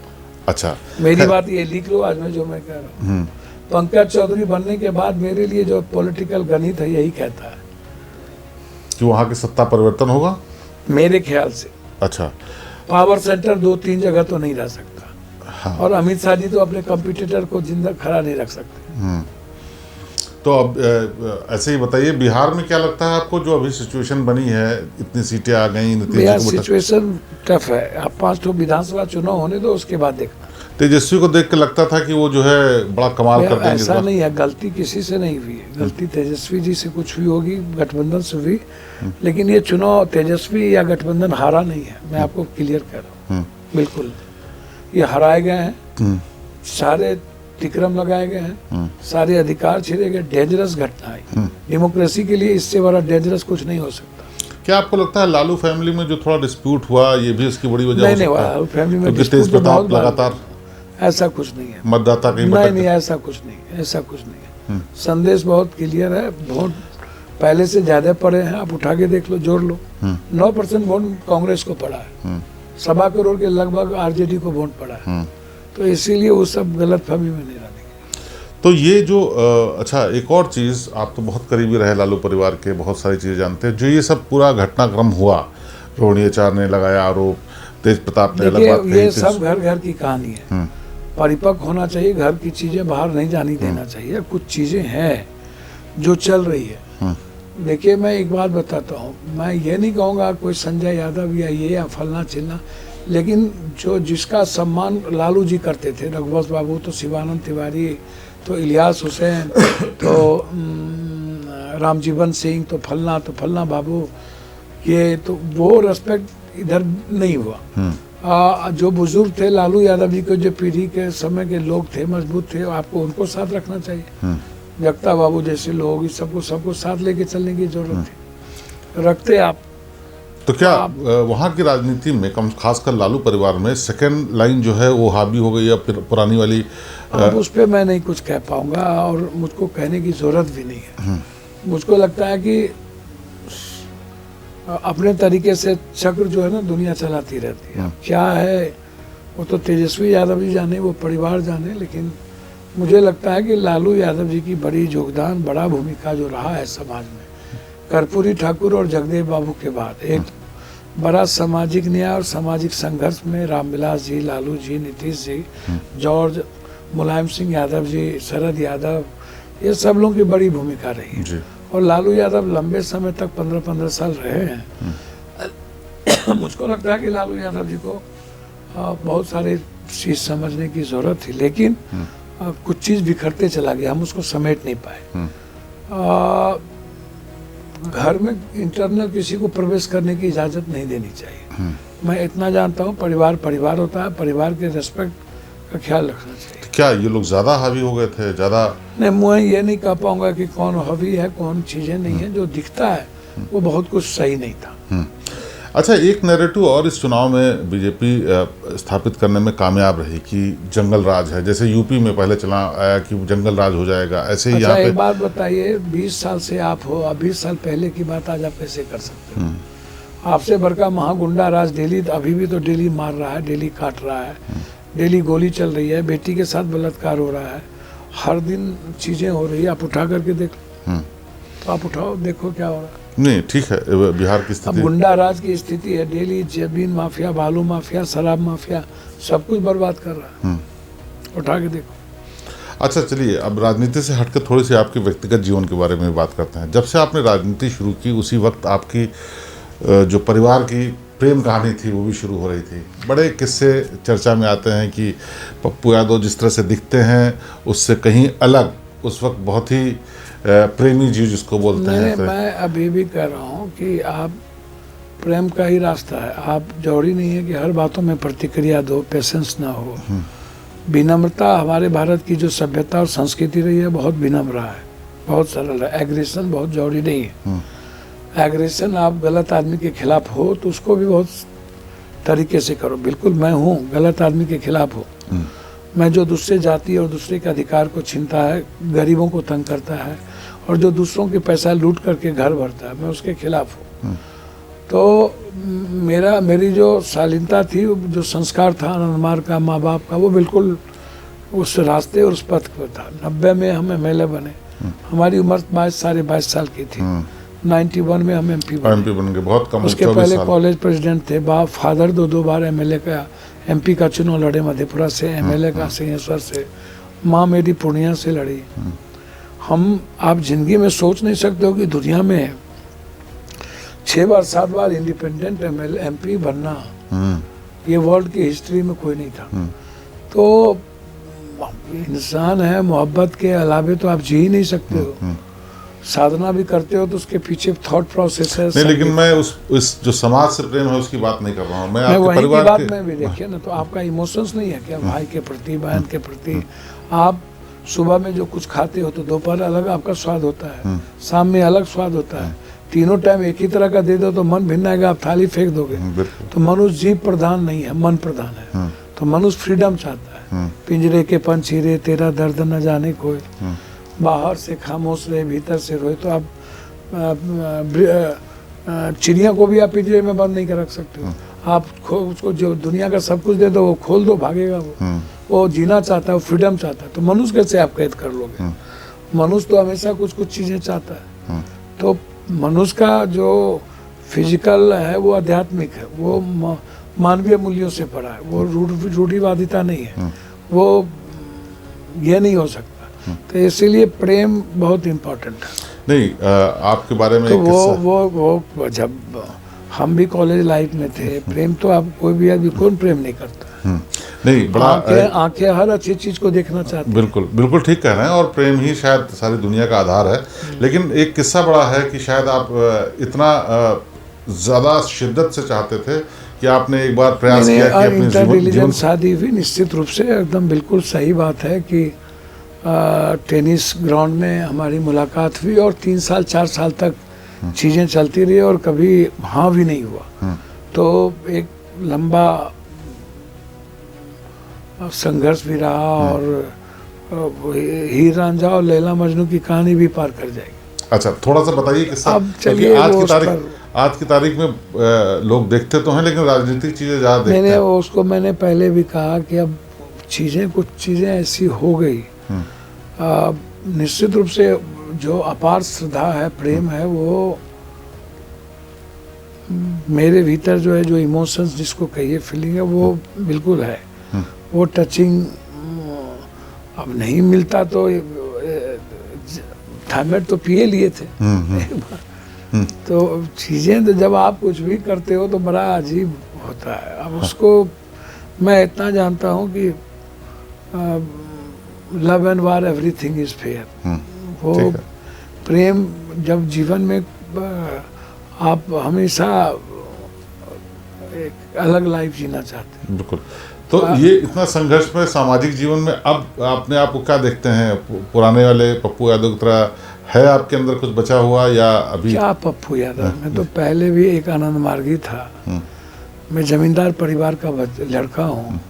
अच्छा, मेरी बात ये लिख लो आज, मैं जो मैं कह रहा हूँ। पंकज चौधरी बनने के बाद मेरे लिए जो पॉलिटिकल गणित है यही कहता है कि वहाँ की सत्ता परिवर्तन होगा, मेरे ख्याल से। अच्छा, पावर सेंटर 2-3 जगह तो नहीं रह सकता। हाँ। और अमित शाह जी तो अपने कॉम्पिटिटर को जिंदा खड़ा नहीं रख सकते। तो अब ऐसे ही बताइए, बिहार में क्या लगता है आपको, जो अभी सिचुएशन बनी है, इतनी सीटें आ गई, बिहार सिचुएशन टफ है। आप 5 ठो विधानसभा चुनाव होने दो, उसके बाद देखना। तेजस्वी को देख के लगता था कि वो जो है बड़ा कमाल कर देंगे। ऐसा नहीं है, गलती किसी से नहीं हुई है, गलती तेजस्वी जी से कुछ हुई होगी, गठबंधन से हुई, लेकिन ये चुनाव तेजस्वी या गठबंधन हारा नहीं है। मैं आपको क्लियर कर रहा हूँ, बिल्कुल। ये हराए गए हैं, सारे तिक्रम लगाए गए हैं, सारे अधिकार छीने गए, डेंजरस घटना है। डेमोक्रेसी के लिए इससे बड़ा डेंजरस कुछ नहीं हो सकता। क्या आपको लगता है लालू फैमिली में जो थोड़ा डिस्प्यूट हुआ ये भी इसकी बड़ी वजह नहीं, लालू फैमिली में क्योंकि तेज प्रताप लगातार ऐसा कुछ नहीं है, मतदाता कहीं नहीं, ऐसा कुछ नहीं, ऐसा कुछ नहीं है। संदेश बहुत क्लियर है, वोट पहले से ज्यादा पड़े हैं, आप उठा के देख लो, जोड़ लो। 9% वोट कांग्रेस को पड़ा है, 1.25 करोड़ के लगभग आरजेडी को वोट पड़ा है, तो इसीलिए वो सब गलत फहमी में नहीं रहने। तो ये जो अच्छा एक और चीज़, आप तो बहुत करीबी रहे लालू परिवार के, बहुत सारी चीज़ें जानते हैं, जो ये सब पूरा घटनाक्रम हुआ, रोहिणी आचार ने लगाया आरोप, तेज प्रताप ने अलग बात कही, ये सब घर घर की कहानी है। परिपक्व होना चाहिए, घर की चीजें बाहर नहीं जानी देना चाहिए। कुछ चीजें हैं जो चल रही है। देखिए मैं एक बात बताता हूँ, मैं ये नहीं कहूँगा कोई संजय यादव या ये या फलना चिलना, लेकिन जो जिसका सम्मान लालू जी करते थे, रघुवंश बाबू तो शिवानंद तिवारी, तो इलियास हुसैन, तो रामजीवन सिंह, तो फलना बाबू, ये तो वो रेस्पेक्ट इधर नहीं हुआ। जो बुजुर्ग थे लालू यादव जी के, जो पीढ़ी के समय के लोग थे, मजबूत थे, आपको उनको साथ रखना चाहिए। जगता बाबू जैसे लोग, इस सबको साथ लेके चलने की जरूरत थी, रखते आप। तो क्या वहाँ की राजनीति में खासकर लालू परिवार में सेकंड लाइन जो है वो हावी हो गई या पुरानी वाली? अब उस पर मैं नहीं कुछ कह पाऊंगा और मुझको कहने की जरूरत भी नहीं है। मुझको लगता है कि अपने तरीके से चक्र जो है ना दुनिया चलाती रहती है। क्या है वो तो तेजस्वी यादव जी जाने, वो परिवार जाने, लेकिन मुझे लगता है कि लालू यादव जी की बड़ी योगदान, बड़ा भूमिका जो रहा है समाज में, कर्पूरी ठाकुर और जगदेव बाबू के बाद एक बड़ा सामाजिक न्याय और सामाजिक संघर्ष में रामविलास जी, लालू जी, नीतीश जी, जॉर्ज, मुलायम सिंह यादव जी, शरद यादव, ये सब लोगों की बड़ी भूमिका रही है। और लालू यादव लंबे समय तक 15-15 साल रहे हैं। मुझको लगता है कि लालू यादव जी को बहुत सारे चीज समझने की जरूरत थी, लेकिन कुछ चीज बिखरते चला गया, हम उसको समेट नहीं पाए। घर में इंटरनल किसी को प्रवेश करने की इजाजत नहीं देनी चाहिए। मैं इतना जानता हूँ, परिवार होता है, परिवार के रेस्पेक्ट का ख्याल रखना चाहिए। क्या ये लोग ज्यादा हावी हो गए थे? ज्यादा नहीं, मैं ये नहीं कह पाऊंगा कि कौन हावी है, कौन चीजें नहीं है। जो दिखता है वो बहुत कुछ सही नहीं था। अच्छा, एक नैरेटिव और इस चुनाव में बीजेपी स्थापित करने में कामयाब रही कि जंगल राज है, जैसे यूपी में पहले चला आया कि जंगल राज हो जाएगा, ऐसे ही यहाँ पे। एक बात बताइए, 20 साल से आप हो, अब 20 साल पहले की बात आज आप कैसे कर सकते हो? आपसे बड़का महागुंडा राज दिल्ली, अभी भी तो दिल्ली मार रहा है, दिल्ली काट रहा है, दिल्ली गोली चल रही है, बेटी के साथ बलात्कार हो रहा है, हर दिन चीजें हो रही है। आप उठा करके देख, तो आप उठाओ, देखो क्या हो रहा है। नहीं, ठीक है, बिहार की स्थिति, अब गुंडा राज की स्थिति है, दिल्ली जमीन माफिया, बालू माफिया, शराब माफिया, सब कुछ बर्बाद कर रहा है। उठा के देखो। अच्छा, चलिए अब राजनीति से हटकर थोड़ी सी आपके व्यक्तिगत जीवन के बारे में बात करते हैं। जब से आपने राजनीति शुरू की उसी वक्त आपकी जो परिवार की प्रेम कहानी थी वो भी शुरू हो रही थी। बड़े किस्से चर्चा में आते हैं कि पप्पू यादव जिस तरह से दिखते हैं उससे कहीं अलग उस वक्त बहुत ही प्रेमी जी जिसको बोलते हैं। मैं अभी भी कह रहा हूँ कि आप प्रेम का ही रास्ता है। आप जरूरी नहीं है कि हर बातों में प्रतिक्रिया दो, पेशेंस ना हो। विनम्रता, हमारे भारत की जो सभ्यता और संस्कृति रही है बहुत विनम्र है, बहुत सरल है। एग्रेशन बहुत जरूरी नहीं है। एग्रेशन, आप गलत आदमी के खिलाफ हो तो उसको भी बहुत तरीके से करो। बिल्कुल मैं हूँ, गलत आदमी के खिलाफ हो। मैं जो दूसरे जाति और दूसरे के अधिकार को छीनता है, गरीबों को तंग करता है और जो दूसरों के पैसा लूट करके घर भरता है, मैं उसके खिलाफ हूँ। तो मेरी जो शालीनता थी, जो संस्कार था अनमार का, माँ बाप का, वो बिल्कुल उस रास्ते और उस पथ पर था। 90 में हम MLA बने, हमारी उम्र 22 साल की थी। 91 में हम MP बन गए, बहुत कम। उसके पहले कॉलेज प्रेसिडेंट थे। बाप फादर 2 बार MLA का, MP का चुनाव लड़े मधेपुरा से, MLA का सिंहेश्वर से। माँ मेरी पूर्णिया से लड़ी। आप जिंदगी में सोच नहीं सकते हो कि दुनिया में 6 बार 7 बार इंडिपेंडेंट MP बनना, ये वर्ल्ड की हिस्ट्री में कोई नहीं था। तो इंसान है, मोहब्बत के अलावे तो आप जी ही नहीं सकते हो। साधना भी करते हो तो उसके पीछे थॉट प्रोसेस है। नहीं, लेकिन मैं उस जो समाज से प्रेम है उसकी बात नहीं कर रहा हूँ, मैं आपके वही की परिवार बात के। मैं भी देखिए ना, तो आपका इमोशंस नहीं है क्या भाई के प्रति, बहन के प्रति? आप सुबह में जो कुछ खाते हो तो दोपहर अलग आपका स्वाद होता है, शाम में अलग स्वाद होता है। तीनों टाइम एक ही तरह का दे दो तो मन भिन्न आएगा, आप थाली फेंक दोगे। बिल्कुल। तो मनुष्य जीव प्रधान नहीं है, मन प्रधान है। तो मनुष्य फ्रीडम चाहता है। पिंजरे के पंछी रे तेरा दर्द न जाने कोई, बाहर से खामोश रहे भीतर से रोए। तो आप चिड़िया को भी आप पिंजरे में बंद नहीं कर रख सकते हो। आप उसको जो दुनिया का सब कुछ दे दो, वो खोल दो, भागेगा वो जीना चाहता है, वो फ्रीडम चाहता है। तो मनुष्य कैसे आप कैद कर लोगे? मनुष्य तो हमेशा कुछ कुछ चीजें चाहता है। तो मनुष्य का जो फिजिकल है वो आध्यात्मिक है, वो मानवीय मूल्यों से पड़ा है, वो रूढ़िवादिता नहीं है, वो ये नहीं हो सकता। तो इसीलिए प्रेम बहुत इम्पोर्टेंट है। नहीं, आपके बारे में तो एक किस्सा। वो जब हम भी कॉलेज लाइफ में थे, प्रेम तो आप कोई भी आदमी कौन प्रेम नहीं करता? नहीं, बड़ा आंखें हर अच्छी चीज को देखना चाहती हैं। बिल्कुल बिल्कुल ठीक कह रहे हैं, और प्रेम ही शायद सारी दुनिया का आधार है। लेकिन एक किस्सा बड़ा है कि शायद आप इतना ज़्यादा शिद्दत से चाहते थे कि आपने एक बार प्रयास किया कि अपने इंटर जीवन रिलीजन शादी हुई, निश्चित रूप से एकदम बिल्कुल सही बात है कि टेनिस ग्राउंड में हमारी मुलाकात हुई और 3 साल 4 साल तक चीज़ें चलती रही और कभी हाँ भी नहीं हुआ। तो एक लंबा संघर्ष भी रहा और हीर रांझा और लैला मजनू की कहानी भी पार कर जाएगी। अच्छा, थोड़ा सा बताइए किस्सा। अब चलिए, आज की तारीख में लोग देखते तो हैं, लेकिन राजनीतिक चीजें ज्यादा देखते हैं। उसको मैंने पहले भी कहा कि अब कुछ चीजें ऐसी हो गई, निश्चित रूप से जो अपार श्रद्धा है, प्रेम है, वो मेरे भीतर जो है, जो इमोशंस जिसको कहिए, फीलिंग है, वो बिल्कुल है। वो टचिंग अब नहीं मिलता तो थामेट तो पिए लिए थे। तो चीज़ें तो जब आप कुछ भी करते हो तो बड़ा अजीब होता है। अब उसको मैं इतना जानता हूँ कि love and war everything is fair. वो प्रेम जब जीवन में आप हमेशा एक अलग लाइफ जीना चाहते हैं। बिल्कुल। तो ये इतना संघर्ष में सामाजिक जीवन में अब अपने आप को क्या देखते हैं? पुराने वाले पप्पू यादव की तरह है आपके अंदर कुछ बचा हुआ, या अभी? क्या पप्पू यादव, मैं तो पहले भी एक आनंद मार्गी था। मैं जमींदार परिवार का लड़का हूँ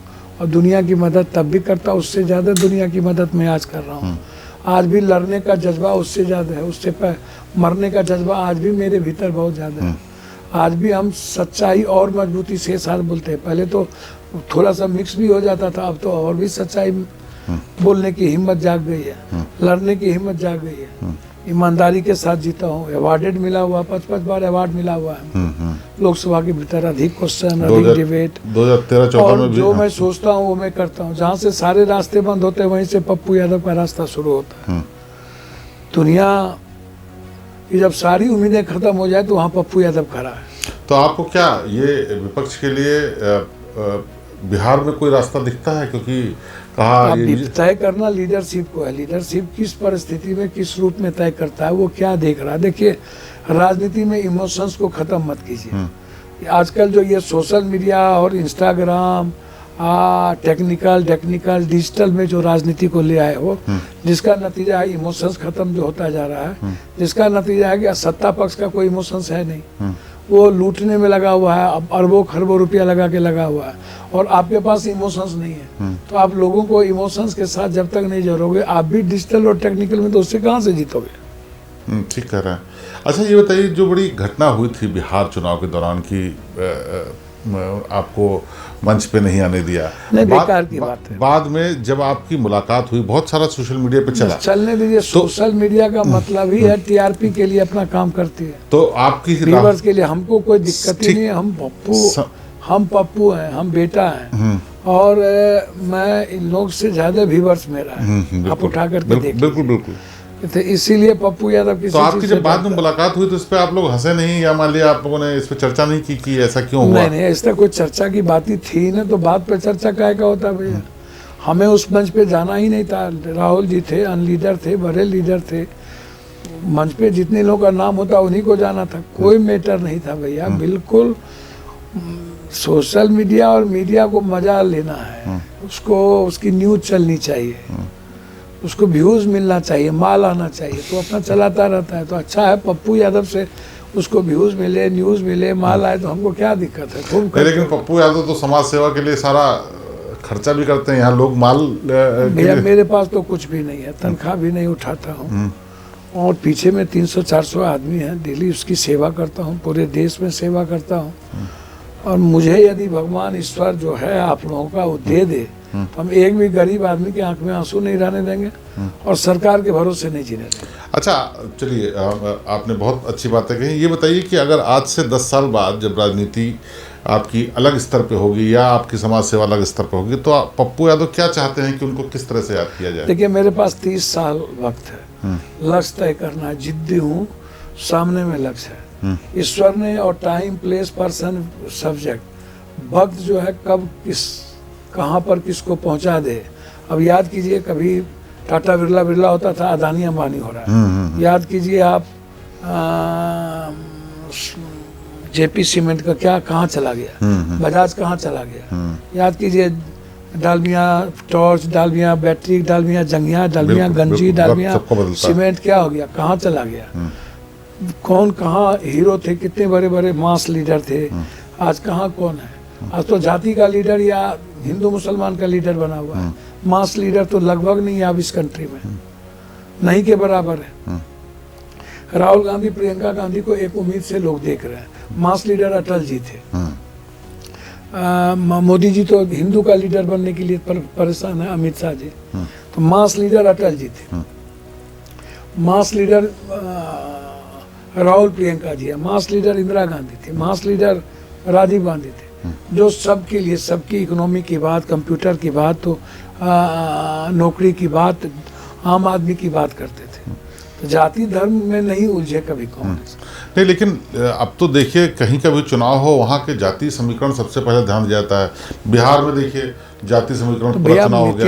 और दुनिया की मदद तब भी करता, उससे ज़्यादा दुनिया की मदद मैं आज कर रहा हूँ। आज भी लड़ने का जज्बा उससे ज़्यादा है, उससे मरने का जज्बा आज भी मेरे भीतर बहुत ज़्यादा है। आज भी हम सच्चाई और मजबूती से साथ बोलते हैं। पहले तो थोड़ा सा मिक्स भी हो जाता था, अब तो और भी सच्चाई बोलने की हिम्मत जाग गई है, लड़ने की हिम्मत जाग गई है। ईमानदारी के साथ जीता हूँ, अवार्डेड मिला हुआ, 5 बार अवार्ड मिला हुआ है। लोकसभा के भीतर अधिक क्वेश्चन, अधिक डिबेट, 2013-14 में भी। जो मैं सोचता हूँ वो मैं करता हूँ। जहाँ से सारे रास्ते बंद होते हैं वहीं से पप्पू यादव का रास्ता शुरू होता है। दुनिया की जब सारी उम्मीदें खत्म हो जाए तो वहाँ पप्पू यादव खड़ा है। तो आपको क्या ये विपक्ष के लिए बिहार में कोई रास्ता दिखता है? क्योंकि कहा तय करना लीडरशिप को है। लीडरशिप किस परिस्थिति में किस रूप में तय करता है, वो क्या देख रहा है। देखिए, राजनीति में इमोशंस को खत्म मत कीजिए। आजकल जो ये सोशल मीडिया और इंस्टाग्राम टेक्निकल डिजिटल में जो राजनीति को ले आए हो, जिसका नतीजा है इमोशंस खत्म जो होता जा रहा है, जिसका नतीजा है कि सत्ता पक्ष का कोई इमोशंस है नहीं, वो लूटने में लगा हुआ है, अब अरबों खरबों रुपया लगा के लगा हुआ है, और आपके पास इमोशंस नहीं है। तो आप लोगों को इमोशंस के साथ जब तक नहीं जोड़ोगे, आप भी डिजिटल और टेक्निकल में, तो उससे कहाँ से जीतोगे? ठीक कह रहे हैं। अच्छा, ये बताइए, जो बड़ी घटना हुई थी बिहार चुनाव के दौरान की आपको मंच पे नहीं आने दिया, नहीं, बेकार की बात है। बाद में जब आपकी मुलाकात हुई, बहुत सारा सोशल मीडिया पे चला। चलने दीजिए, सोशल मीडिया का मतलब ही है टीआरपी के लिए अपना काम करती है, तो आपकी व्यूअर्स के लिए। हमको कोई दिक्कत ही नहीं है। हम पप्पू हैं, हम बेटा हैं, और मैं इन लोग से ज्यादा व्यूअर्स मेरा है। आप उठा करके देखिए। बिल्कुल। तो इसीलिए पप्पू यादव की। तो आपकी जब बाद में मुलाकात हुई तो इस पे आप लोग हंसे नहीं, या मान लिया आप लोगों ने इस पे चर्चा नहीं की कि ऐसा क्यों हुआ? नहीं, इस तरह कोई चर्चा की बात ही थी ना, तो बात पे चर्चा काहे का होता है भैया? हमें उस मंच पे जाना ही नहीं था। राहुल जी थे, अनलीडर थे, बड़े लीडर थे, मंच पे जितने लोगों का नाम होता उन्हीं को जाना था, कोई मैटर नहीं था भैया। बिल्कुल सोशल मीडिया और मीडिया को मजा लेना है, उसको उसकी न्यूज चलनी चाहिए, उसको व्यूज मिलना चाहिए, माल आना चाहिए, तो अपना चलाता रहता है। तो अच्छा है पप्पू यादव से उसको व्यूज मिले, न्यूज मिले, माल आए, तो हमको क्या दिक्कत है, खूब। लेकिन पप्पू यादव तो समाज सेवा के लिए सारा खर्चा भी करते हैं, यहाँ लोग माल भैया मेरे पास तो कुछ भी नहीं है, तनख्वाह भी नहीं उठाता हूँ, और पीछे में 300-400 आदमी हैं, डेली उसकी सेवा करता हूँ, पूरे देश में सेवा करता हूँ। और मुझे यदि भगवान ईश्वर जो है आप लोगों का वो दे दे, तो हम एक भी गरीब आदमी की आंख में आंसू नहीं रहने देंगे और सरकार के भरोसे नहीं जीने देंगे। अच्छा चलिए, आपने बहुत अच्छी बातें कही। ये बताइए कि अगर आज से 10 साल बाद जब राजनीति आपकी अलग स्तर पे होगी या आपकी समाज सेवा अलग स्तर पे होगी, तो आप पप्पू यादव क्या चाहते हैं कि उनको किस तरह से याद किया जाए? देखिए मेरे पास 30 साल वक्त है, लक्ष्य तय करना है, जिद्दी हूँ, सामने में लक्ष्य है। ईश्वर ने और टाइम, प्लेस, पर्सन, सब्जेक्ट, वक्त जो है कब किस कहाँ पर किसको पहुँचा दे। अब याद कीजिए कभी टाटा बिरला होता था, अदानी अंबानी हो रहा है। याद कीजिए आप जेपी सीमेंट का क्या कहाँ चला गया, बजाज कहाँ चला गया। याद कीजिए डालमिया टॉर्च, डालमिया बैटरी, डालमिया जंगिया, डालमिया गंजी, डालमिया सीमेंट क्या हो गया, कहाँ चला गया। कौन कहाँ हीरो थे, कितने बड़े बड़े मास लीडर थे, आज कहाँ कौन है। आज तो जाति का लीडर या हिंदू मुसलमान का लीडर बना हुआ है। मास लीडर तो लगभग नहीं है अब इस कंट्री में, नहीं के बराबर है। राहुल गांधी, प्रियंका गांधी को एक उम्मीद से लोग देख रहे हैं। मास लीडर अटल जी थे। मोदी जी तो हिंदू का लीडर बनने के लिए परेशान है, अमित शाह जी। तो मास लीडर अटल जी थे, मास लीडर राहुल प्रियंका जी है, मास लीडर इंदिरा गांधी थी, मास लीडर राजीव गांधी थे, जो सबके लिए, सबकी इकोनॉमी की बात, कंप्यूटर की बात, तो नौकरी की बात, आम आदमी की बात करते थे। तो जाति धर्म में नहीं उलझे कभी कांग्रेस। नहीं, लेकिन अब तो देखिए कहीं का भी चुनाव हो, वहाँ के जाति समीकरण सबसे पहले ध्यान दिया जाता है। बिहार में देखिए जाति समीकरण तो पूरा चुनाव हो गया।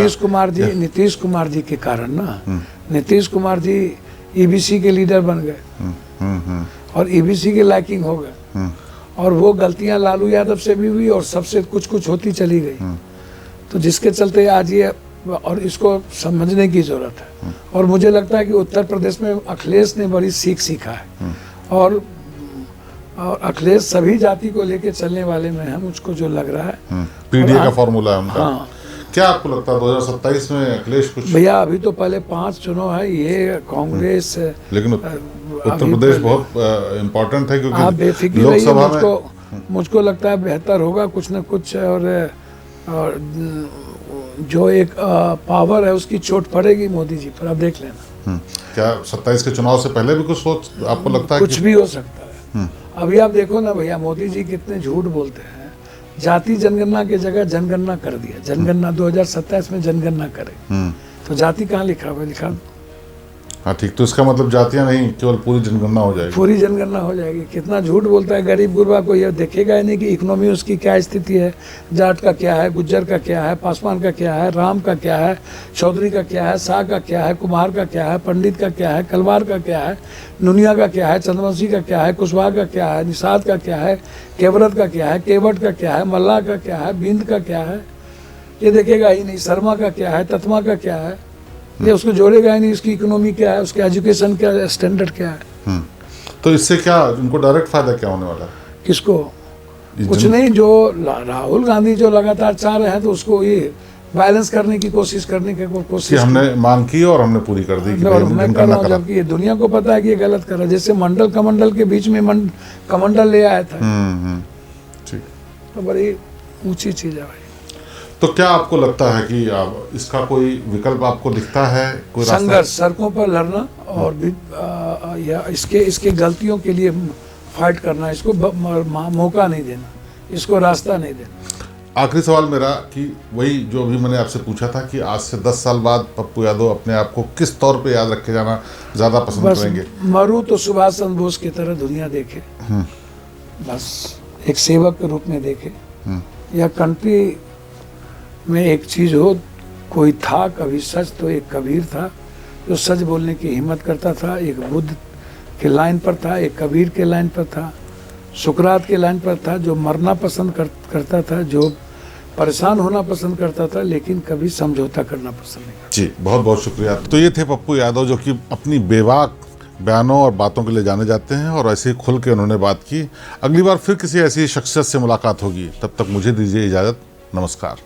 नीतीश कुमार जी के कारण ना, नीतीश कुमार जी ईबीसी के लीडर बन गए और ईबीसी के लैकिंग हो गए, और वो गलतियां लालू यादव से भी हुई और सबसे कुछ होती चली गई। तो जिसके चलते आज ये, और इसको समझने की जरूरत है। और मुझे लगता है कि उत्तर प्रदेश में अखिलेश ने बड़ी सीखा है, और अखिलेश सभी जाति को लेके चलने वाले में है, मुझको जो लग रहा है। पीडीए का फॉर्मूला है उनका। हाँ। क्या आपको लगता है 2027 में अखिलेश कुछ? भैया अभी तो पहले 5 चुनाव है, ये कांग्रेस, लेकिन उत्तर प्रदेश बहुत इम्पोर्टेंट है, आप बेफिक्र रहिए, मुझको लगता है बेहतर होगा कुछ न कुछ। और जो एक पावर है उसकी चोट पड़ेगी मोदी जी पर, आप देख लेना। क्या 27 के चुनाव से पहले भी कुछ सोच आपको लगता है? कुछ भी हो सकता है। अभी आप देखो ना भैया, मोदी जी कितने झूठ बोलते हैं। जाति जनगणना की जगह जनगणना कर दिया, जनगणना 2027 में जनगणना करे, तो जाति कहाँ लिखा हुआ, लिखा। हाँ ठीक, तो इसका मतलब जातियां नहीं, केवल पूरी जनगणना हो जाएगी। पूरी जनगणना हो जाएगी। कितना झूठ बोलता है, गरीब गुरबा को यह देखेगा ही नहीं कि इकोनॉमी उसकी क्या स्थिति है, जाट का क्या है, गुज्जर का क्या है, पासवान का क्या है, राम का क्या है, चौधरी का क्या है, शाह का क्या है, कुमार का क्या है, पंडित का क्या है, कलवार का क्या है, नुनिया का क्या है, चंद्रवंशी का क्या है, कुशवाहा का क्या है, निषाद का क्या है, केवरत का क्या है, केवट का क्या है, मल्लाह का क्या है, बिंद का क्या है, ये देखेगा ही नहीं। शर्मा का क्या है, तत्मा का क्या है, ये उसको जोड़ेगा ही नहीं। इसकी इकोनॉमी क्या है, उसके एजुकेशन क्या स्टैंडर्ड क्या है। तो इससे क्या उनको डायरेक्ट फायदा क्या होने वाला है? किसको? कुछ नहीं। जो राहुल गांधी जो लगातार चाह रहे हैं, तो उसको ये बैलेंस करने की कोशिश कि हमने मांग की और हमने पूरी कर दी। और मैं कर रहा हूँ, जबकि ये दुनिया को पता है कि ये गलत कर रहा है। जैसे मंडल कमंडल के बीच में कमंडल ले आया था, ठीक, तो बड़ी ऊंची चीज है भाई। तो क्या आपको लगता है कि इसका कोई विकल्प आपको दिखता है, कोई संघर्ष, सड़कों पर लड़ना और भी या इसके गलतियों के लिए फाइट करना, इसको मौका नहीं देना, इसको रास्ता नहीं देना। आखिरी सवाल मेरा कि वही जो अभी मैंने आपसे पूछा था कि आज से 10 साल बाद पप्पू यादव अपने आप को किस तौर पे याद रखे जाना ज़्यादा पसंद करेंगे? मरूं तो सुभाष चंद्र बोस की तरह दुनिया देखे, बस एक सेवक के रूप में देखे, या कंट्री में एक चीज़ हो, कोई था कभी सच तो एक कबीर था, जो सच बोलने की हिम्मत करता था, एक बुद्ध के लाइन पर था, एक कबीर के लाइन पर था, सुकरात के लाइन पर था, जो मरना पसंद करता था, जो परेशान होना पसंद करता था, लेकिन कभी समझौता करना पसंद नहीं करता। जी, बहुत बहुत शुक्रिया। तो ये थे पप्पू यादव, जो कि अपनी बेबाक बयानों और बातों के लिए जाने जाते हैं, और ऐसे ही खुल के उन्होंने बात की। अगली बार फिर किसी ऐसी शख्सियत से मुलाकात होगी, तब तक मुझे दीजिए इजाज़त। नमस्कार।